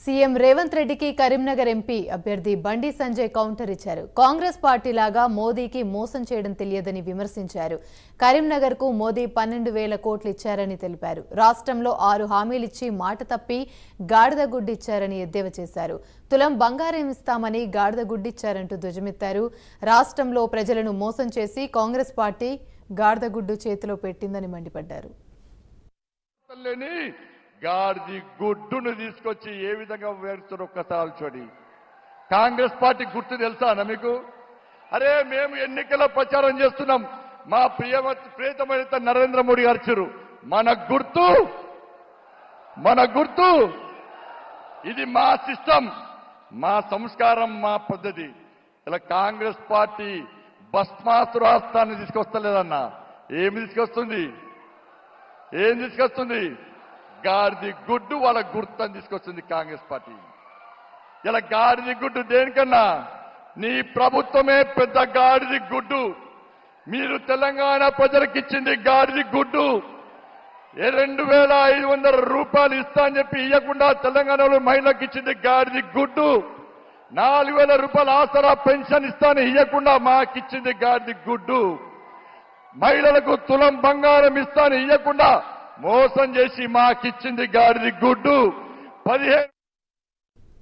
CM Revanth రెడ్డికి Karimnagar MP అభ్యర్థి Bandi Sanjay counter ఇచ్చారు. కాంగ్రెస్ పార్టీలాగా మోదీకి మోసం చేయడం తెలియదని విమర్శించారు. కరీంనగర్కు మోదీ 12,000 కోట్లు ఇచ్చారని తెలిపారు. రాష్ట్రంలో 6 హామీలిచ్చి మాట తప్పి గాడిద గుడ్డిచ్చారని ఎద్దేవా చేశారు. తులం బంగారం ఇస్తామని గాడిద గుడ్డిచ్చారంటూ ధ్వజమెత్తారు. రాష్ట్రంలో ప్రజలను మోసం చేసి కాంగ్రెస్ పార్టీ గాడిద గుడ్డు చేతిలో పెట్టిందని మండిపడ్డారు. గాడిది గుడ్డును తీసుకొచ్చి ఏ విధంగా వేరుస్తారు ఒక్కసారి చూడి. కాంగ్రెస్ పార్టీ గుర్తు తెలుసా మీకు? అరే మేము ఎన్నికల ప్రచారం చేస్తున్నాం, మా ప్రియతమైన నరేంద్ర మోడీ గారు మన గుర్తు ఇది, మా సిస్టమ్, మా సంస్కారం, మా పద్ధతి. ఇలా కాంగ్రెస్ పార్టీ భస్మాసురాస్త్రాన్ని తీసుకొస్తలేదన్నా. ఏం తీసుకొస్తుంది? గాడిది గుడ్డు వాళ్ళ గుర్తని తీసుకొస్తుంది కాంగ్రెస్ పార్టీ. ఇలా గాడిది గుడ్డు దేనికన్నా, నీ ప్రభుత్వమే పెద్ద గాడిది గుడ్డు. మీరు తెలంగాణ ప్రజలకు ఇచ్చింది గాడిది గుడ్డు. 2,500 రూపాయలు ఇస్తా అని చెప్పి ఇవ్వకుండా తెలంగాణలో మహిళలకు ఇచ్చింది గాడిది గుడ్డు. 4,000 రూపాయలు ఆసరా పెన్షన్ ఇస్తాను ఇవ్వకుండా మాకిచ్చింది గాడిది గుడ్డు. మహిళలకు తులం బంగారం ఇస్తాను ఇవ్వకుండా మోసం చేసి మాకిచ్చింది గాడిది గుడ్డు. 15